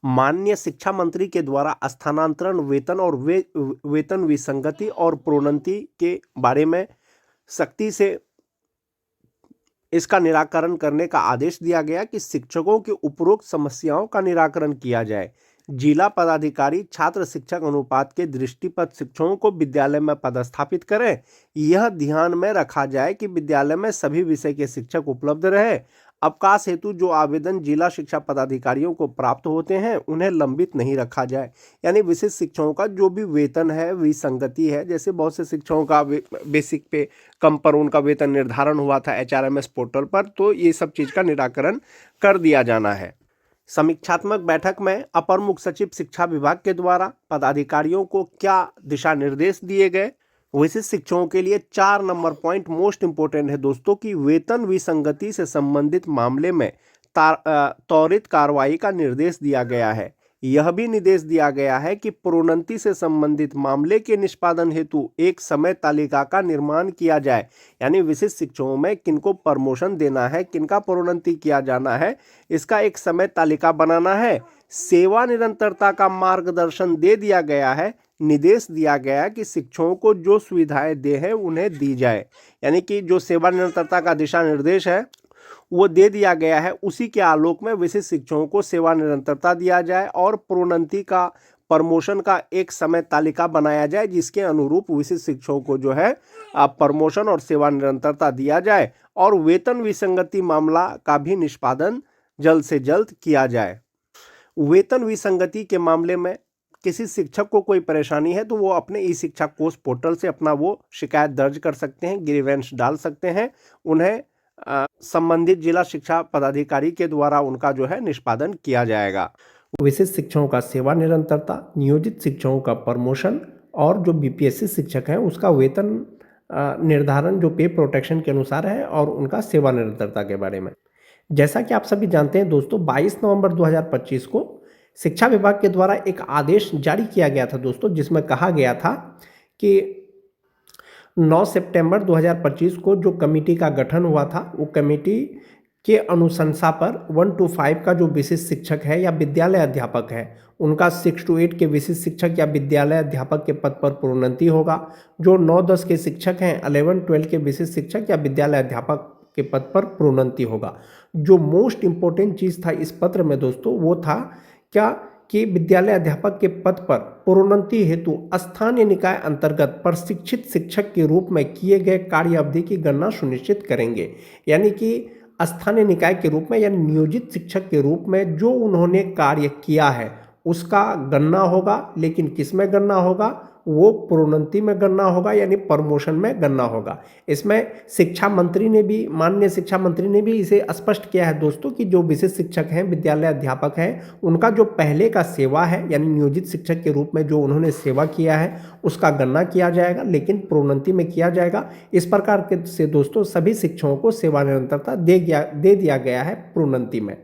माननीय शिक्षा मंत्री के द्वारा स्थानांतरण वेतन और वेतन विसंगति और प्रोन्नति के बारे में सख्ती से इसका निराकरण करने का आदेश दिया गया कि शिक्षकों की उपरोक्त समस्याओं का निराकरण किया जाए। जिला पदाधिकारी छात्र शिक्षक अनुपात के दृष्टिपत शिक्षकों को विद्यालय में पदस्थापित करें। यह ध्यान में रखा जाए कि विद्यालय में सभी विषय के शिक्षक उपलब्ध रहे। अवकाश हेतु जो आवेदन जिला शिक्षा पदाधिकारियों को प्राप्त होते हैं उन्हें लंबित नहीं रखा जाए। यानी विशिष्ट शिक्षकों का जो भी वेतन है विसंगति है, जैसे बहुत से शिक्षकों का बेसिक पे कम पर उनका वेतन निर्धारण हुआ था HRMS पोर्टल पर, तो ये सब चीज़ का निराकरण कर दिया जाना है। समीक्षात्मक बैठक में अपर मुख्य सचिव शिक्षा विभाग के द्वारा पदाधिकारियों को क्या दिशा निर्देश दिए गए। विशिष्ट शिक्षकों के लिए 4 नंबर पॉइंट मोस्ट इंपोर्टेंट है दोस्तों कि वेतन विसंगति से संबंधित मामले में त्वरित कार्रवाई का निर्देश दिया गया है। यह भी निर्देश दिया गया है कि प्रोन्नति से संबंधित मामले के निष्पादन हेतु एक समय तालिका का निर्माण किया जाए। यानी विशिष्ट शिक्षकों में किनको प्रमोशन देना है, किनका प्रोन्नति किया जाना है, इसका एक समय तालिका बनाना है। सेवा निरंतरता का मार्गदर्शन दे दिया गया है। निर्देश दिया गया कि शिक्षकों को जो सुविधाएं दे हैं उन्हें दी जाए। यानी कि जो सेवा निरंतरता का दिशा निर्देश है वो दे दिया गया है, उसी के आलोक में विशिष्ट शिक्षकों को सेवा निरंतरता दिया जाए और प्रोन्नति का प्रमोशन का एक समय तालिका बनाया जाए, जिसके अनुरूप विशिष्ट शिक्षकों को जो है प्रमोशन और सेवा निरंतरता दिया जाए और वेतन विसंगति मामला का भी निष्पादन जल्द से जल्द किया जाए। वेतन विसंगति के मामले में किसी शिक्षक को कोई परेशानी है तो वो अपने ई शिक्षा कोष पोर्टल से अपना वो शिकायत दर्ज कर सकते हैं, ग्रीवेंस डाल सकते हैं। उन्हें संबंधित जिला शिक्षा पदाधिकारी के द्वारा उनका जो है निष्पादन किया जाएगा। विशिष्ट शिक्षकों का सेवा निरंतरता, नियोजित शिक्षकों का प्रमोशन और जो BPSC शिक्षक हैं उसका वेतन निर्धारण जो पे प्रोटेक्शन के अनुसार है और उनका सेवा निरंतरता के बारे में। जैसा कि आप सभी जानते हैं दोस्तों, 22 नवंबर 2025 को शिक्षा विभाग के द्वारा एक आदेश जारी किया गया था दोस्तों, जिसमें कहा गया था कि 9 सितंबर 2025 को जो कमेटी का गठन हुआ था वो कमेटी के अनुशंसा पर 1 to 5 का जो विशिष्ट शिक्षक है या विद्यालय अध्यापक है उनका 6 to 8 के विशिष्ट शिक्षक या विद्यालय अध्यापक के पद पर प्रोन्नति होगा। जो 9-10 के शिक्षक हैं 11-12 के विशिष्ट शिक्षक या विद्यालय अध्यापक के पद पर प्रोन्नति होगा। जो मोस्ट इम्पोर्टेंट चीज़ था इस पत्र में दोस्तों वो था क्या कि विद्यालय अध्यापक के पद पर प्रोन्नति हेतु स्थानीय निकाय अंतर्गत प्रशिक्षित शिक्षक के रूप में किए गए कार्य अवधि की गणना सुनिश्चित करेंगे। यानी कि स्थानीय निकाय के रूप में यानी नियोजित शिक्षक के रूप में जो उन्होंने कार्य किया है उसका गणना होगा, लेकिन किस में गणना होगा, वो प्रोन्नति में गणना होगा यानी प्रमोशन में गणना होगा। इसमें शिक्षा मंत्री ने भी, माननीय शिक्षा मंत्री ने भी इसे स्पष्ट किया है दोस्तों कि जो विशिष्ट शिक्षक हैं, विद्यालय अध्यापक हैं, उनका जो पहले का सेवा है यानी नियोजित शिक्षक के रूप में जो उन्होंने सेवा किया है उसका गणना किया जाएगा, लेकिन प्रोन्नति में किया जाएगा। इस प्रकार के से दोस्तों सभी शिक्षकों को सेवा निरंतरता दे दिया गया है प्रोन्नति में।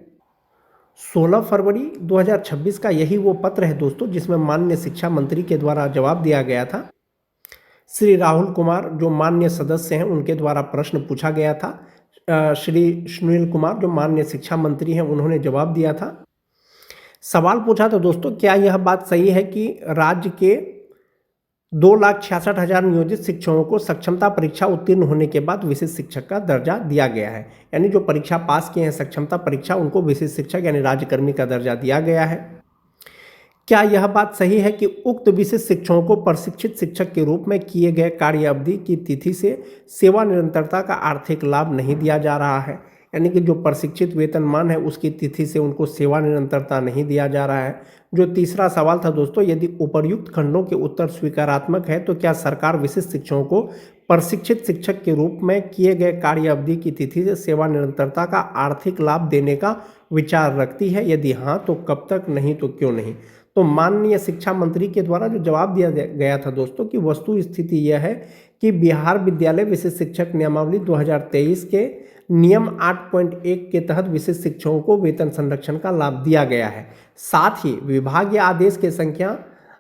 16 फरवरी 2026 का यही वो पत्र है दोस्तों जिसमें माननीय शिक्षा मंत्री के द्वारा जवाब दिया गया था। श्री राहुल कुमार जो माननीय सदस्य हैं उनके द्वारा प्रश्न पूछा गया था। श्री सुनील कुमार जो माननीय शिक्षा मंत्री हैं उन्होंने जवाब दिया था। सवाल पूछा था दोस्तों, क्या यह बात सही है कि राज्य के 2,66,000 नियोजित शिक्षकों को सक्षमता परीक्षा उत्तीर्ण होने के बाद विशिष्ट शिक्षक का दर्जा दिया गया है। यानी जो परीक्षा पास किए हैं सक्षमता परीक्षा उनको विशिष्ट शिक्षक यानी राज्यकर्मी का दर्जा दिया गया है। क्या यह बात सही है कि उक्त विशिष्ट शिक्षकों को प्रशिक्षित शिक्षक के रूप में किए गए कार्य अवधि की तिथि से सेवा निरंतरता का आर्थिक लाभ नहीं दिया जा रहा है? यानी कि जो प्रशिक्षित वेतनमान है उसकी तिथि से उनको सेवा निरंतरता नहीं दिया जा रहा है। जो तीसरा सवाल था दोस्तों, यदि उपर्युक्त खंडों के उत्तर स्वीकारात्मक है तो क्या सरकार विशिष्ट शिक्षकों को प्रशिक्षित शिक्षक के रूप में किए गए कार्य अवधि की तिथि से सेवा निरंतरता का आर्थिक लाभ देने का विचार रखती है? यदि हाँ तो कब तक, नहीं तो क्यों नहीं? तो माननीय शिक्षा मंत्री के द्वारा जो जवाब दिया गया था दोस्तों कि वस्तु स्थिति यह है कि बिहार विद्यालय विशिष्ट शिक्षक नियमावली 2023 के नियम 8.1 के तहत विशिष्ट शिक्षकों को वेतन संरक्षण का लाभ दिया गया है। साथ ही विभागीय आदेश के संख्या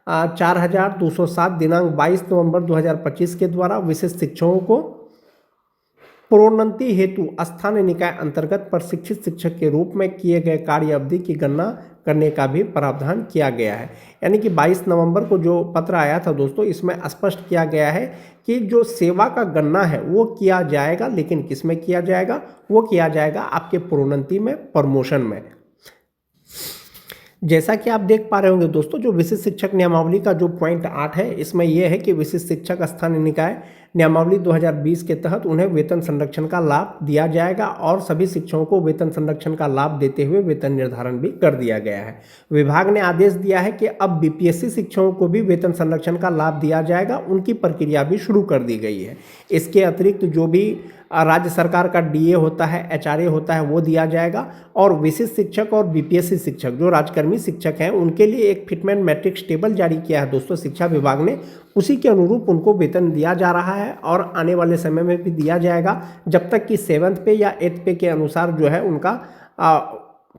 4207 दिनांक 22 नवंबर 2025 के द्वारा विशिष्ट शिक्षकों को प्रोन्नति हेतु स्थानीय निकाय अंतर्गत प्रशिक्षित शिक्षक के रूप में किए गए कार्य अवधि की गणना करने का भी प्रावधान किया गया है। यानी कि 22 नवंबर को जो पत्र आया था दोस्तों, इसमें स्पष्ट किया गया है कि जो सेवा का गणना है वो किया जाएगा, लेकिन किस में किया जाएगा? वो किया जाएगा आपके प्रोन्नति में, प्रमोशन में। जैसा कि आप देख पा रहे होंगे दोस्तों, जो विशिष्ट शिक्षक नियमावली का जो पॉइंट 8 है, इसमें यह है कि विशिष्ट शिक्षक स्थानीय निकाय नियमावली 2020 के तहत उन्हें वेतन संरक्षण का लाभ दिया जाएगा और सभी शिक्षकों को वेतन संरक्षण का लाभ देते हुए वेतन निर्धारण भी कर दिया गया है। विभाग ने आदेश दिया है कि अब बीपीएससी शिक्षकों को भी वेतन संरक्षण का लाभ दिया जाएगा, उनकी प्रक्रिया भी शुरू कर दी गई है। इसके अतिरिक्त जो भी राज्य सरकार का डीए होता है, एचआरए होता है, वो दिया जाएगा। और विशिष्ट शिक्षक और बीपीएससी शिक्षक जो राजकर्मी शिक्षक हैं, उनके लिए एक फिटमेंट मैट्रिक्स टेबल जारी किया है दोस्तों शिक्षा विभाग ने। उसी के अनुरूप उनको वेतन दिया जा रहा है और आने वाले समय में भी दिया जाएगा, जब तक कि 7th पे या 8th पे के अनुसार जो है उनका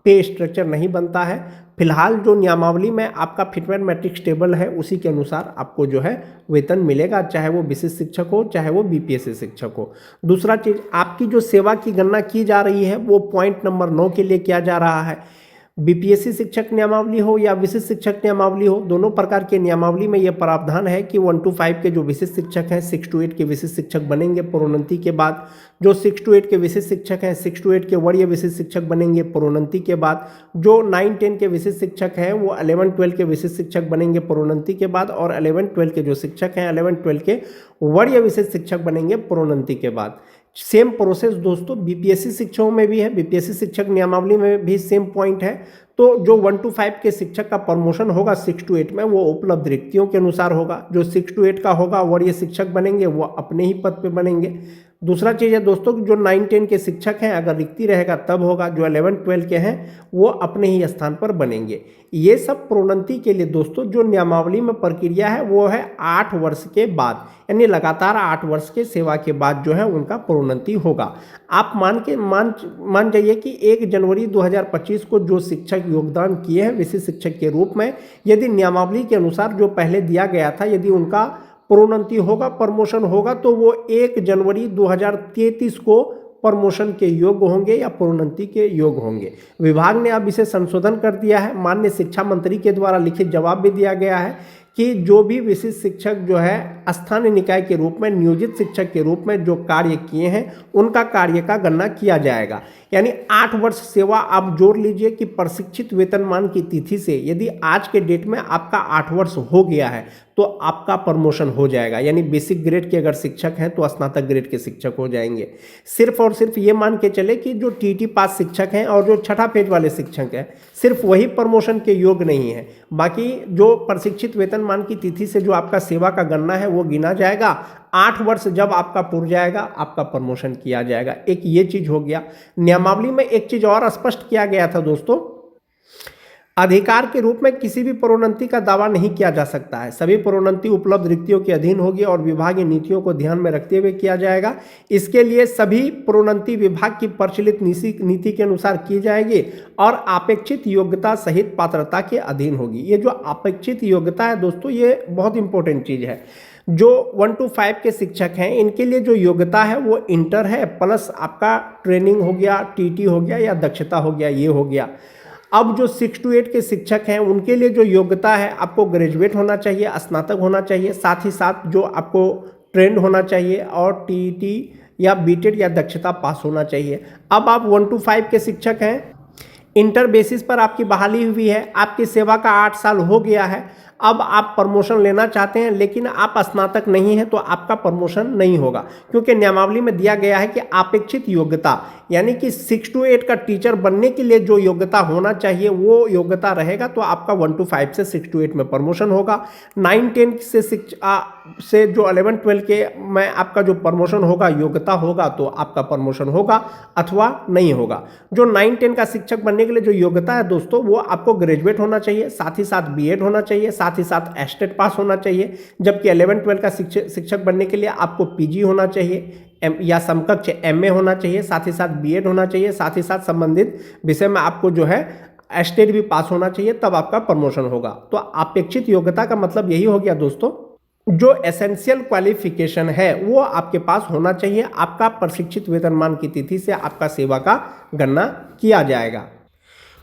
पे स्ट्रक्चर नहीं बनता है। फिलहाल जो नियमावली में आपका फिटमेंट मैट्रिक्स टेबल है, उसी के अनुसार आपको जो है वेतन मिलेगा, चाहे वो विशिष्ट शिक्षक हो, चाहे वो बीपीएससी शिक्षक हो। दूसरा चीज़, आपकी जो सेवा की गणना की जा रही है वो पॉइंट नंबर 9 के लिए किया जा रहा है। बीपीएससी शिक्षक नियमावली हो या विशिष्ट शिक्षक नियमावली हो, दोनों प्रकार के नियमावली में यह प्रावधान है कि 1 to 5 के जो विशिष्ट शिक्षक हैं 6 to 8 के विशिष्ट शिक्षक बनेंगे प्रोन्नति के बाद। जो 6 to 8 के विशिष्ट शिक्षक हैं 6 to 8 के वरीय विशिष्ट शिक्षक बनेंगे प्रोन्नति के बाद। जो 9-10 के विशिष्ट शिक्षक हैं वो 11-12 के विशिष्ट शिक्षक बनेंगे प्रोन्नति के बाद। और 11-12 के जो शिक्षक हैं 11-12 के वरीय विशिष्ट शिक्षक बनेंगे प्रोन्नति के बाद। सेम प्रोसेस दोस्तों बीपीएससी शिक्षकों में भी है, बीपीएससी शिक्षक नियमावली में भी सेम पॉइंट है। तो जो 1 to 5 के शिक्षक का प्रमोशन होगा 6 to 8 में, वो उपलब्ध रिक्तियों के अनुसार होगा। जो 6 to 8 का होगा वरीय शिक्षक बनेंगे, वो अपने ही पद पे बनेंगे। दूसरा चीज़ है दोस्तों, जो 9-10 के शिक्षक हैं अगर रिक्ति रहेगा तब होगा, जो 11-12 के हैं वो अपने ही स्थान पर बनेंगे। ये सब प्रोन्नति के लिए दोस्तों जो नियमावली में प्रक्रिया है वो है 8 वर्ष के बाद, यानी लगातार 8 वर्ष के सेवा के बाद जो है उनका प्रोन्नति होगा। आप मान जाइए कि 1 जनवरी 2025 को जो शिक्षक योगदान किए हैं विशिष्ट शिक्षक के रूप में, यदि नियमावली के अनुसार जो पहले दिया गया था, यदि उनका प्रोन्नति होगा, प्रमोशन होगा, तो वो 1 जनवरी 2033 को प्रमोशन के योग्य होंगे या प्रोन्नति के योग्य होंगे। विभाग ने अब इसे संशोधन कर दिया है। माननीय शिक्षा मंत्री के द्वारा लिखित जवाब भी दिया गया है कि जो भी विशिष्ट शिक्षक जो है स्थानीय निकाय के रूप में नियोजित शिक्षक के रूप में जो कार्य किए हैं उनका कार्य का गणना किया जाएगा। यानी 8 वर्ष सेवा आप जोड़ लीजिए कि प्रशिक्षित वेतनमान की तिथि से यदि आज के डेट में आपका 8 वर्ष हो गया है तो आपका प्रमोशन हो जाएगा। यानी बेसिक ग्रेड के अगर शिक्षक हैं तो स्नातक ग्रेड के शिक्षक हो जाएंगे। सिर्फ और सिर्फ ये मान के चले कि जो टीटी पास शिक्षक हैं और जो छठा फेज वाले शिक्षक हैं सिर्फ वही प्रमोशन के योग्य नहीं है। बाकी जो प्रशिक्षित वेतनमान की तिथि से जो आपका सेवा का गणना है वो गिना जाएगा। 8 वर्ष जब आपका पूर जाएगा आपका प्रमोशन किया जाएगा। एक ये चीज हो गया। नियमावली में एक चीज और स्पष्ट किया गया था दोस्तों, अधिकार के रूप में किसी भी प्रोन्नति का दावा नहीं किया जा सकता है। सभी प्रोन्नति उपलब्ध रिक्तियों के अधीन होगी और विभागीय नीतियों को ध्यान में रखते हुए किया जाएगा। इसके लिए सभी प्रोन्नति विभाग की प्रचलित नीति के अनुसार की जाएगी और अपेक्षित योग्यता सहित पात्रता के अधीन होगी। ये जो अपेक्षित योग्यता है दोस्तों, ये बहुत इंपॉर्टेंट चीज है। जो 1 to 5 के शिक्षक हैं इनके लिए जो योग्यता है वो इंटर है प्लस आपका ट्रेनिंग हो गया, टीटी हो गया या दक्षता हो गया, ये हो गया। अब जो 6 to 8 के शिक्षक हैं उनके लिए जो योग्यता है आपको ग्रेजुएट होना चाहिए, स्नातक होना चाहिए, साथ ही साथ जो आपको ट्रेंड होना चाहिए और टीटी या बीटेड या दक्षता पास होना चाहिए। अब आप 1 to 5 के शिक्षक हैं, इंटर बेसिस पर आपकी बहाली हुई है, आपकी सेवा का 8 साल हो गया है, अब आप प्रमोशन लेना चाहते हैं लेकिन आप स्नातक नहीं हैं तो आपका प्रमोशन नहीं होगा, क्योंकि नियमावली में दिया गया है कि अपेक्षित योग्यता यानी कि 6 to 8 का टीचर बनने के लिए जो योग्यता होना चाहिए वो योग्यता रहेगा तो आपका 1 to 5 से 6 to 8 में प्रमोशन होगा। 9-10 से जो 11-12 के में आपका जो प्रमोशन होगा योग्यता होगा तो आपका प्रमोशन होगा अथवा नहीं होगा। जो 9-10 का शिक्षक बनने के लिए जो योग्यता है दोस्तों वो आपको ग्रेजुएट होना चाहिए, साथ ही साथ बीएड होना चाहिए, साथ ही साथ एस्टेट पास होना चाहिए। जबकि 11-12 का शिक्षक बनने के लिए आपको पीजी होना चाहिए या समकक्ष एमए होना चाहिए, साथ ही साथ बीएड होना चाहिए, साथ ही साथ संबंधित विषय में आपको जो है एस्टेट भी पास होना चाहिए, तब आपका प्रमोशन होगा। तो अपेक्षित योग्यता का मतलब यही हो गया दोस्तों, जो एसेंशियल क्वालिफिकेशन है वो आपके पास होना चाहिए। आपका प्रशिक्षित वेतनमान की तिथि से आपका सेवा का गणना किया जाएगा।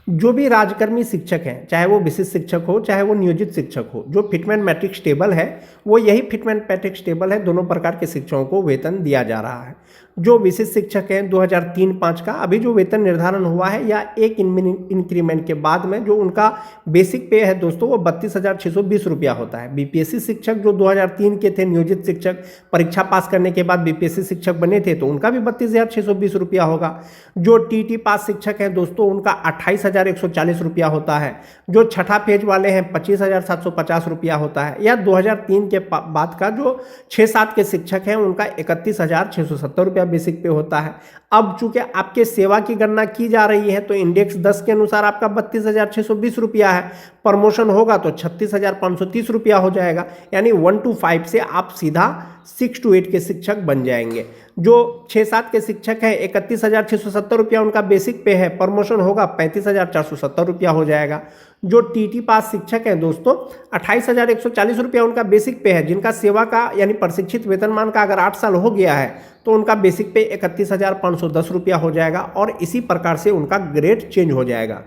जो भी राजकर्मी शिक्षक हैं, चाहे वो विशिष्ट शिक्षक हो चाहे वो नियोजित शिक्षक हो, जो फिटमेंट मैट्रिक्स टेबल है वो यही फिटमेंट मैट्रिक्स टेबल है, दोनों प्रकार के शिक्षकों को वेतन दिया जा रहा है। जो विशिष्ट शिक्षक हैं 2003-05 का अभी जो वेतन निर्धारण हुआ है या एक इंक्रीमेंट के बाद में जो उनका बेसिक पे है दोस्तों वो 32,620 रुपया होता है। बीपीएससी शिक्षक जो 2003 के थे, नियोजित शिक्षक परीक्षा पास करने के बाद बीपीएससी शिक्षक बने थे तो उनका भी 32,620 रुपया होगा। जो टीटी पास शिक्षक हैं दोस्तों उनका 28,140 रुपया होता है। जो छठा पेज वाले हैं 25,750 रुपया होता है। या 2003 के बाद का जो 6-7 के शिक्षक हैं उनका 31,670 रुपया बेसिक पे होता है। अब चूंकि आपके सेवा की गणना की जा रही है तो इंडेक्स 10 के अनुसार आपका 32,620 रुपया है। प्रमोशन होगा तो 36,530 रुपया हो जाएगा, यानी 1 to 5 से आप सीधा 6 to 8 के शिक्षक बन जाएंगे। जो 6-7 के शिक्षक हैं 31,670 रुपया उनका बेसिक पे है, प्रमोशन होगा 35,470 रुपया हो जाएगा। जो टीटी पास शिक्षक हैं दोस्तों 28,140 रुपया उनका बेसिक पे है, जिनका सेवा का यानी प्रशिक्षित वेतनमान का अगर 8 साल हो गया है तो उनका बेसिक पे 31,510 रुपया हो जाएगा और इसी प्रकार से उनका ग्रेड चेंज हो जाएगा।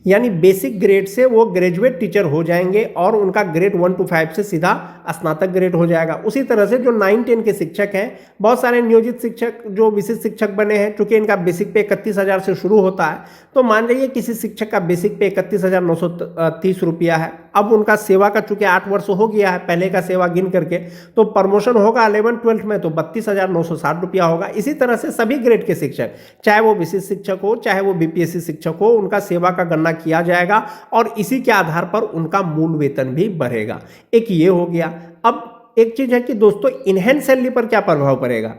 यानी बेसिक ग्रेड से वो ग्रेजुएट टीचर हो जाएंगे और उनका ग्रेड 1 to 5 से सीधा स्नातक ग्रेड हो जाएगा। उसी तरह से जो 9-10 के शिक्षक हैं, बहुत सारे नियोजित शिक्षक जो विशिष्ट शिक्षक बने हैं, चूंकि इनका बेसिक पे 31,000 से शुरू होता है तो मान लीजिए किसी शिक्षक का बेसिक पे 31,930 रुपया है। अब उनका सेवा का चूंकि 8 वर्ष हो गया है पहले का सेवा गिन करके, तो प्रमोशन होगा 11-12 में तो 32,960 रुपया होगा। इसी तरह से सभी ग्रेड के शिक्षक, चाहे वो विशिष्ट शिक्षक हो चाहे वो बीपीएससी शिक्षक हो, उनका सेवा का गणना किया जाएगा और इसी के आधार पर उनका मूल वेतन भी बढ़ेगा। एक ये हो गया। अब एक चीज है कि दोस्तों इनहैंस सैलरी पर क्या प्रभाव पड़ेगा।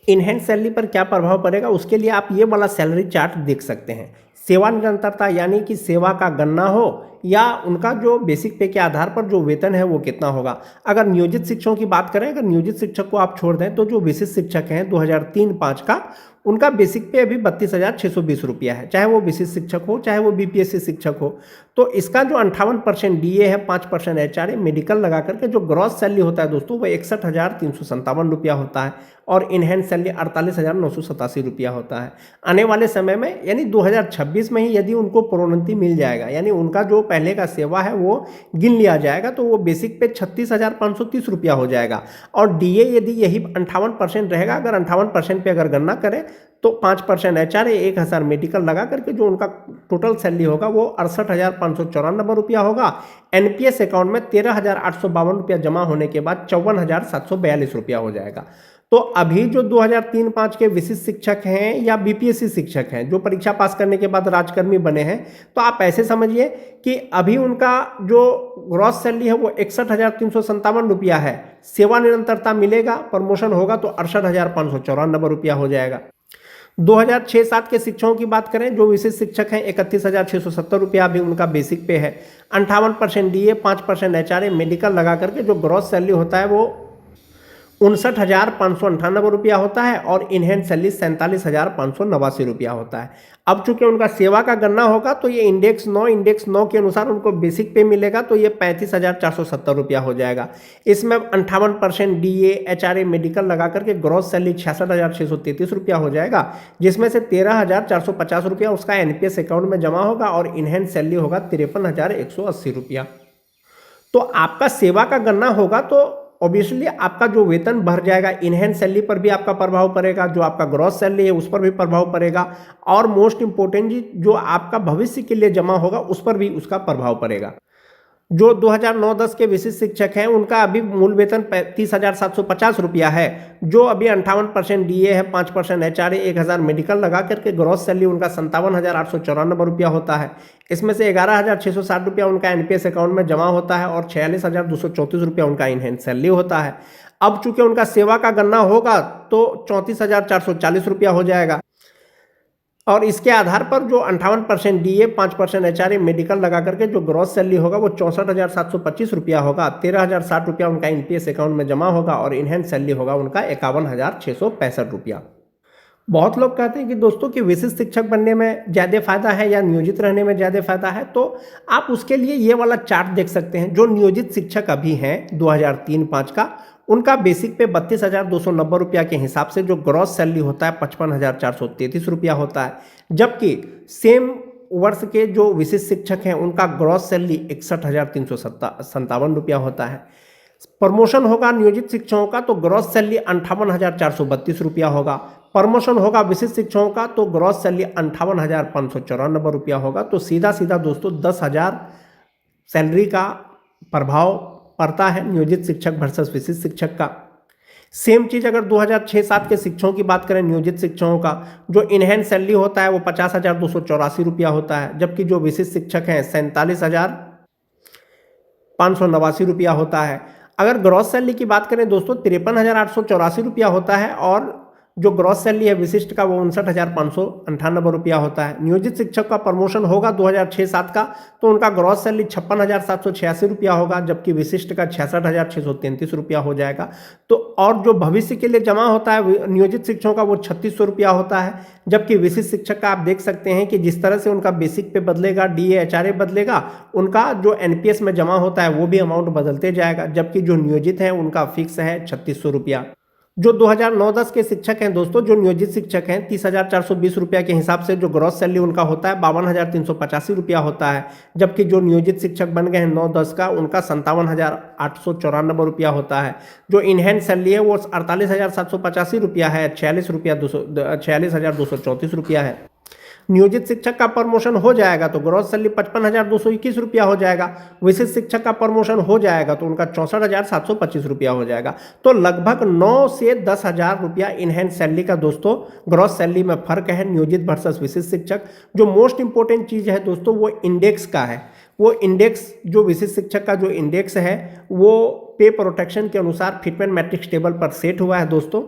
इनहैंस सैलरी पर क्या प्रभाव पड़ेगा उसके लिए आप ये वाला सैलरी चार्ट देख सकते हैं। सेवा निरंतरता यानी कि सेवा का गणना हो या उनका जो बेसिक पे के आधार पर जो वेतन है वो कितना होगा। अगर नियोजित शिक्षकों की बात करें, अगर नियोजित शिक्षक को आप छोड़ दें तो जो विशिष्ट शिक्षक हैं 2003-05 का उनका बेसिक पे अभी 32,620 रुपया है, चाहे वो विशिष्ट शिक्षक हो चाहे वो बीपीएससी शिक्षक हो। तो इसका जो 58% डीए है, 5% एचआरए मेडिकल लगा करके जो ग्रॉस सैलरी होता है दोस्तों वो 61,357 रुपया होता है और इनहैंस सैलरी 48,987 रुपया होता है। आने वाले समय में यानी 2026 में ही यदि उनको प्रोन्नति मिल जाएगा, यानी उनका जो पहले का सेवा है वो गिन लिया जाएगा तो वो बेसिक पे 36,530 रुपया हो जाएगा और डीए यदि यही 58% रहेगा, अगर 58% पे अगर गणना करें तो 5% एचआरए, 1,000 मेडिकल लगा करके जो उनका टोटल सैलरी होगा वो 68,594 रुपया होगा। एनपीएस अकाउंट में 13,852 रुपया जमा होने के बाद 54,742 रुपया हो जाएगा। तो अभी जो 2003-05 के विशिष्ट शिक्षक हैं या बीपीएससी शिक्षक हैं जो परीक्षा पास करने के बाद राजकर्मी बने हैं, तो आप ऐसे समझिए कि अभी उनका जो ग्रॉस सैलरी है वो 61,357 रुपया है। सेवा निरंतरता मिलेगा, प्रमोशन होगा तो 68,594 रुपया हो जाएगा। 2006-07 के शिक्षकों की बात करें, जो विशिष्ट शिक्षक हैं 31,670 रुपया अभी उनका बेसिक पे है। 58% डीए, 5% एचआरए मेडिकल लगा करके जो ग्रॉस सैलरी होता है वो 59,598 रुपया होता है और इनहैंस सैलरी 47,589 रुपया होता है। अब चूंकि उनका सेवा का गणना होगा तो ये इंडेक्स 9 के अनुसार उनको बेसिक पे मिलेगा तो ये 35,470 रुपया हो जाएगा। इसमें 58% डीए एचआरए मेडिकल लगा करके ग्रॉस सैलरी 66,633 रुपया हो जाएगा, जिसमें से 13,450 रुपया उसका एनपीएस अकाउंट में जमा होगा और इनहैंस सैलरी होगा 53,180 रुपया। तो आपका सेवा का गणना होगा तो ऑब्वियसली आपका जो वेतन बढ़ जाएगा, इनहैंस सैलरी पर भी आपका प्रभाव पड़ेगा, जो आपका ग्रॉस सैलरी है उस पर भी प्रभाव पड़ेगा और मोस्ट इंपॉर्टेंटली जो आपका भविष्य के लिए जमा होगा उस पर भी उसका प्रभाव पड़ेगा। जो 2009-10 के विशिष्ट शिक्षक हैं उनका अभी मूल वेतन 30,750 रुपया है, जो अभी 58% डीए है, 5% एचआरए, 1,000 मेडिकल लगा करके ग्रॉस सैलरी उनका 57,894 रुपया होता है। इसमें से 11,660 रुपया उनका एनपीएस अकाउंट में जमा होता है और 46,234 रुपया उनका इनहैंस सैलरी होता है। अब चूंकि उनका सेवा का गणना होगा तो 34,440 रुपया हो जाएगा और इसके आधार पर जो 58% डीए, 5% एचआरए मेडिकल लगा करके जो ग्रॉस सैलरी होगा वो 64,725 रुपया होगा। 13,060 रुपया उनका एनपीएस अकाउंट में जमा होगा और इनहैंस सैलरी होगा उनका 51,665 रुपया। बहुत लोग कहते हैं कि दोस्तों कि विशिष्ट शिक्षक बनने में ज़्यादा फायदा है या नियोजित रहने में ज़्यादा फायदा है, तो आप उसके लिए ये वाला चार्ट देख सकते हैं। जो नियोजित शिक्षक अभी हैं 2003-05 का, उनका बेसिक पे 32,290 रुपया के हिसाब से जो ग्रॉस सैलरी होता है 55,433 रुपया होता है, जबकि सेम वर्ष के जो विशिष्ट शिक्षक हैं उनका ग्रॉस सैलरी 61,357 रुपया होता है। प्रमोशन होगा नियोजित शिक्षकों का तो ग्रॉस सैलरी 58,432 रुपया होगा। प्रमोशन होगा विशिष्ट शिक्षकों का तो ग्रॉस सैलरी 58,594 रुपया होगा। तो सीधा सीधा दोस्तों 10,000 सैलरी का प्रभाव पड़ता है नियोजित शिक्षक वर्सेस विशिष्ट शिक्षक का। सेम चीज़ अगर 2006-07 के शिक्षकों की बात करें, नियोजित शिक्षकों का जो इनहैंड सैलरी होता है वो 50,284 रुपया होता है, जबकि जो विशिष्ट शिक्षक हैं 47,589 रुपया होता है। अगर ग्रॉस सैलरी की बात करें दोस्तों 53,884 रुपया होता है और जो ग्रॉस सैलरी है विशिष्ट का वो 59,598 रुपया होता है। नियोजित शिक्षक का प्रमोशन होगा 2006-07 का तो उनका ग्रॉस सैलरी 56,786 रुपया होगा, जबकि विशिष्ट का 66,633 रुपया हो जाएगा। तो और जो भविष्य के लिए जमा होता है नियोजित शिक्षकों का वो 3,600 रुपया होता है, जबकि विशिष्ट शिक्षक का आप देख सकते हैं कि जिस तरह से उनका बेसिक पे बदलेगा, DA HRA बदलेगा, उनका जो NPS में जमा होता है वो भी अमाउंट बदलते जाएगा, जबकि जो नियोजित है उनका फिक्स है 3,600 रुपया। जो 2009-10 के शिक्षक हैं दोस्तों, जो नियोजित शिक्षक हैं 30,420 रुपया के हिसाब से जो ग्रॉस सैलरी उनका होता है 52,385 रुपया होता है, जबकि जो नियोजित शिक्षक बन गए हैं 9-10 का उनका 57,894 रुपया होता है। जो इनहैंड सैलरी है वो 48,785 रुपया है, 46,234 रुपया है। नियोजित शिक्षक का प्रमोशन हो जाएगा तो ग्रॉस सैलरी 55,221 रुपया हो जाएगा। विशिष्ट शिक्षक का प्रमोशन हो जाएगा तो उनका 64,725 रुपया हो जाएगा। तो लगभग 9 से 10,000 रुपया इनहैंड सैलरी का दोस्तों ग्रॉस सैलरी में फर्क है नियोजित वर्सेस विशिष्ट शिक्षक। जो मोस्ट इंपॉर्टेंट चीज़ है दोस्तों वो इंडेक्स का है। वो इंडेक्स जो विशिष्ट शिक्षक का जो इंडेक्स है वो पे प्रोटेक्शन के अनुसार फिटमेंट मैट्रिक्स टेबल पर सेट हुआ है दोस्तों।